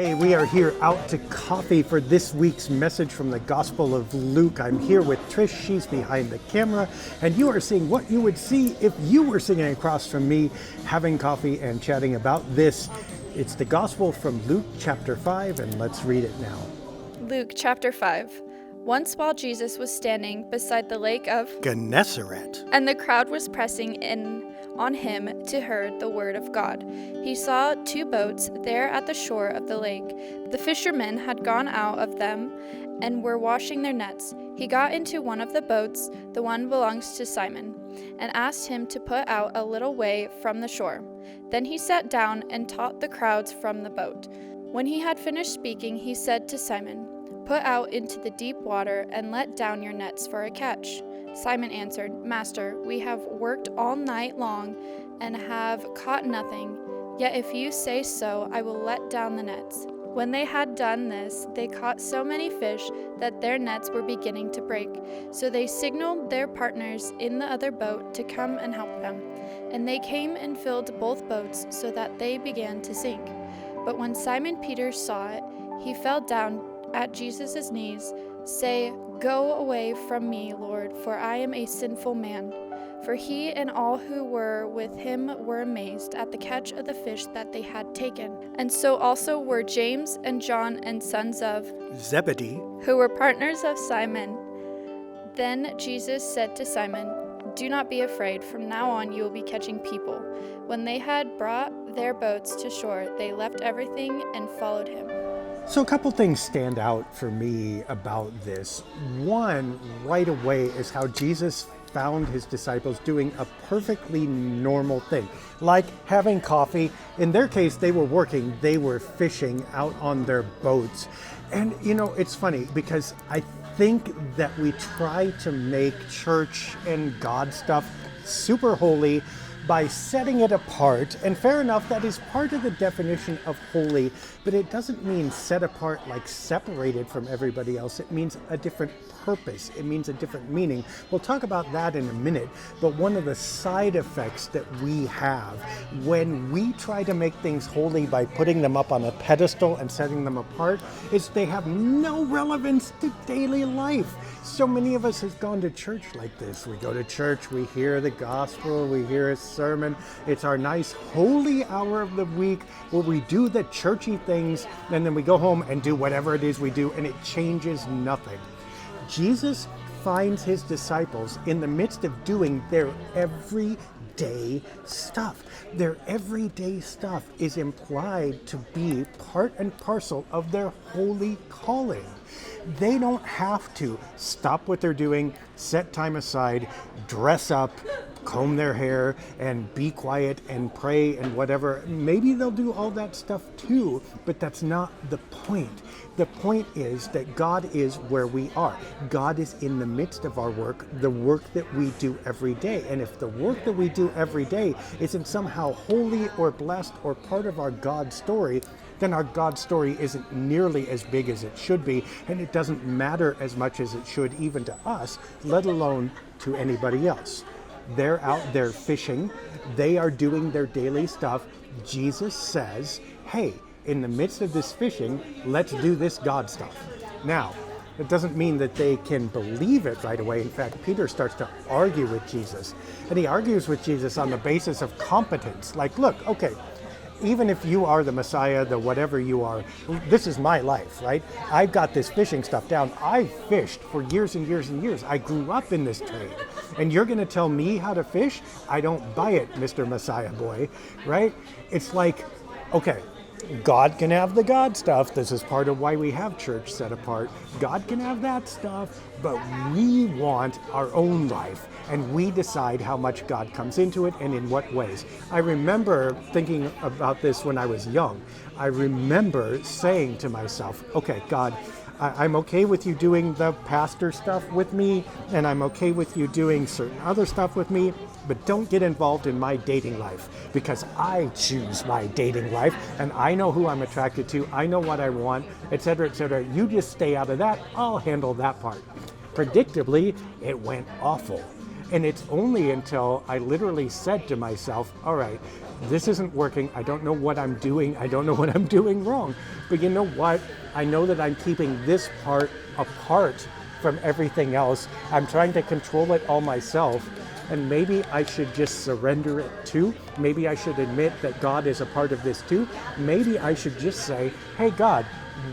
Hey, we are here out to coffee for this week's message from the Gospel of Luke. I'm here with Trish, she's behind the camera, and you are seeing what you would see if you were sitting across from me having coffee and chatting about this. It's the Gospel from Luke chapter 5, and let's read it now. Luke chapter 5. Once while Jesus was standing beside the lake of Gennesaret, and the crowd was pressing in on him to hear the word of God, he saw two boats there at the shore of the lake. The fishermen had gone out of them and were washing their nets. He got into one of the boats, the one belongs to Simon, and asked him to put out a little way from the shore. Then he sat down and taught the crowds from the boat. When he had finished speaking, he said to Simon, "Put out into the deep water and let down your nets for a catch." Simon answered, "Master, we have worked all night long and have caught nothing. Yet if you say so, I will let down the nets." When they had done this, they caught so many fish that their nets were beginning to break. So they signaled their partners in the other boat to come and help them. And they came and filled both boats so that they began to sink. But when Simon Peter saw it, he fell down at Jesus' knees, "Say, 'Go away from me, Lord, for I am a sinful man.' For he and all who were with him were amazed at the catch of the fish that they had taken. And so also were James and John and sons of Zebedee, who were partners of Simon. Then Jesus said to Simon, "Do not be afraid. From now on you will be catching people." When they had brought their boats to shore, they left everything and followed him. So a couple things stand out for me about this. One, right away, is how Jesus found his disciples doing a perfectly normal thing, like having coffee. In their case, they were working, they were fishing out on their boats. And it's funny because I think that we try to make church and God stuff super holy by setting it apart, and fair enough, that is part of the definition of holy, but it doesn't mean set apart like separated from everybody else. It means a different purpose. It means a different meaning. We'll talk about that in a minute, but one of the side effects that we have when we try to make things holy by putting them up on a pedestal and setting them apart is they have no relevance to daily life. So many of us have gone to church like this. We go to church, we hear the gospel, we hear a sermon. It's our nice holy hour of the week where we do the churchy things, and then we go home and do whatever it is we do, and it changes nothing. Jesus finds his disciples in the midst of doing their everyday stuff. Their everyday stuff is implied to be part and parcel of their holy calling. They don't have to stop what they're doing, set time aside, dress up, comb their hair, and be quiet and pray and whatever. Maybe they'll do all that stuff too, but that's not the point. The point is that God is where we are. God is in the midst of our work, the work that we do every day. And if the work that we do every day isn't somehow holy or blessed or part of our God story, then our God story isn't nearly as big as it should be, and it doesn't matter as much as it should even to us, let alone to anybody else. They're out there fishing. They are doing their daily stuff. Jesus says, hey, in the midst of this fishing, let's do this God stuff. Now, it doesn't mean that they can believe it right away. In fact, Peter starts to argue with Jesus. And he argues with Jesus on the basis of competence. Like, look, okay, even if you are the Messiah, the whatever you are, this is my life, right? I've got this fishing stuff down. I've fished for years and years and years. I grew up in this trade. And you're going to tell me how to fish? I don't buy it, Mr. Messiah boy, right? It's like, okay, God can have the God stuff. This is part of why we have church set apart. God can have that stuff, but we want our own life, and we decide how much God comes into it and in what ways. I remember thinking about this when I was young. I remember saying to myself, okay, God, I'm okay with you doing the pastor stuff with me, and I'm okay with you doing certain other stuff with me, but don't get involved in my dating life, because I choose my dating life, and I know who I'm attracted to, I know what I want, etc., etc. You just stay out of that, I'll handle that part. Predictably, it went awful. And it's only until I literally said to myself, all right, this isn't working. I don't know what I'm doing. I don't know what I'm doing wrong. But you know what? I know that I'm keeping this part apart from everything else. I'm trying to control it all myself. And maybe I should just surrender it too. Maybe I should admit that God is a part of this too. Maybe I should just say, hey, God,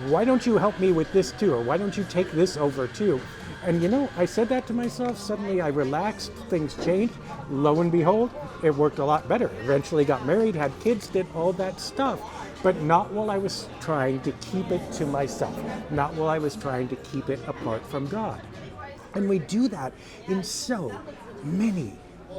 why don't you help me with this too? Or why don't you take this over too? And you know, I said that to myself, suddenly I relaxed, things changed. Lo and behold, it worked a lot better. Eventually got married, had kids, did all that stuff. But not while I was trying to keep it to myself. Not while I was trying to keep it apart from God. And we do that in so many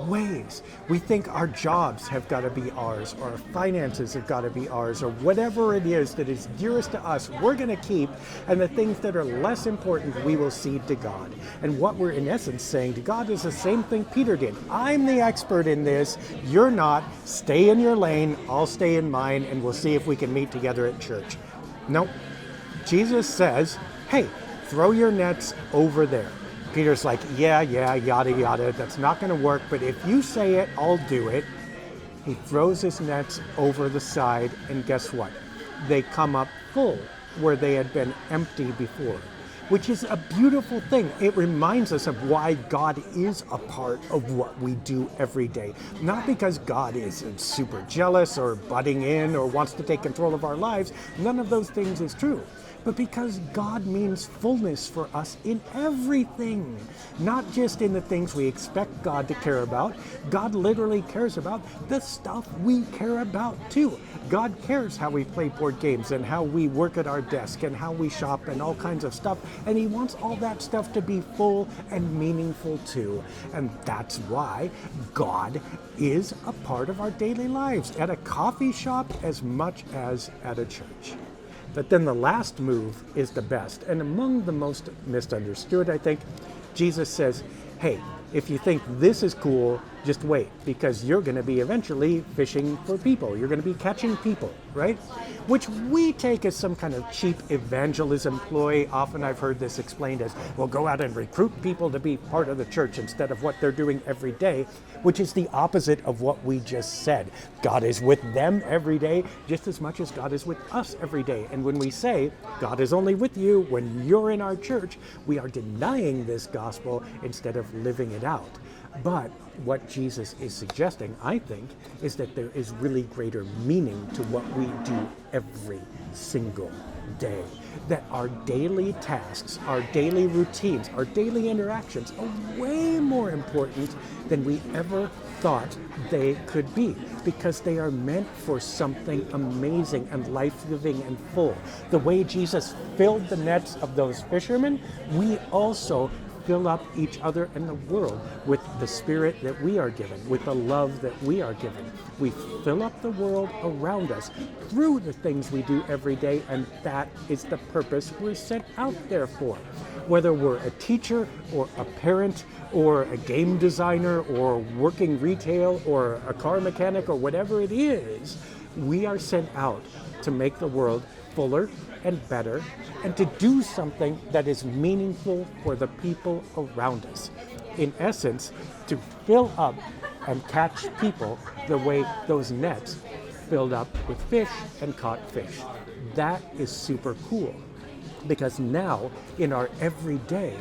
ways. We think our jobs have got to be ours, or our finances have got to be ours, or whatever it is that is dearest to us, we're going to keep, and the things that are less important, we will cede to God. And what we're in essence saying to God is the same thing Peter did. I'm the expert in this, you're not. Stay in your lane, I'll stay in mine, and we'll see if we can meet together at church. Nope. Jesus says, hey, throw your nets over there. Peter's like, yeah, yada, yada, that's not going to work, but if you say it, I'll do it. He throws his nets over the side, and guess what? They come up full where they had been empty before, which is a beautiful thing. It reminds us of why God is a part of what we do every day. Not because God is super jealous or butting in or wants to take control of our lives. None of those things is true. But because God means fullness for us in everything, not just in the things we expect God to care about. God literally cares about the stuff we care about too. God cares how we play board games and how we work at our desk and how we shop and all kinds of stuff. And he wants all that stuff to be full and meaningful too. And that's why God is a part of our daily lives, at a coffee shop as much as at a church. But then the last move is the best, and among the most misunderstood, I think. Jesus says, hey, if you think this is cool, just wait, because you're going to be eventually fishing for people. You're going to be catching people, right? Which we take as some kind of cheap evangelism ploy. Often I've heard this explained as, well, go out and recruit people to be part of the church instead of what they're doing every day, which is the opposite of what we just said. God is with them every day just as much as God is with us every day. And when we say God is only with you when you're in our church, we are denying this gospel instead of living it out. But what Jesus is suggesting, I think, is that there is really greater meaning to what we do every single day. That our daily tasks, our daily routines, our daily interactions are way more important than we ever thought they could be, because they are meant for something amazing and life-giving and full. The way Jesus filled the nets of those fishermen, we also fill up each other and the world with the Spirit that we are given, with the love that we are given. We fill up the world around us through the things we do every day, and that is the purpose we're sent out there for. Whether we're a teacher or a parent or a game designer or working retail or a car mechanic or whatever it is, we are sent out to make the world fuller and better, and to do something that is meaningful for the people around us. In essence, to fill up and catch people the way those nets filled up with fish and caught fish. That is super cool, because now in our everyday,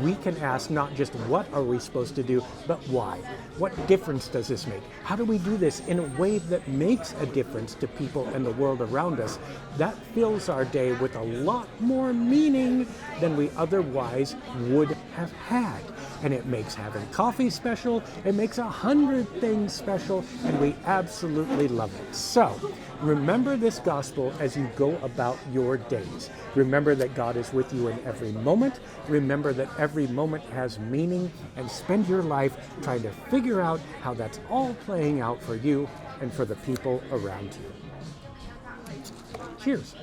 we can ask not just what are we supposed to do, but why? What difference does this make? How do we do this in a way that makes a difference to people and the world around us? That fills our day with a lot more meaning than we otherwise would have had. And it makes having coffee special, it makes 100 things special, and we absolutely love it. So, remember this gospel as you go about your days. Remember that God is with you in every moment. Remember that every moment has meaning, and spend your life trying to figure out how that's all playing out for you and for the people around you. Cheers.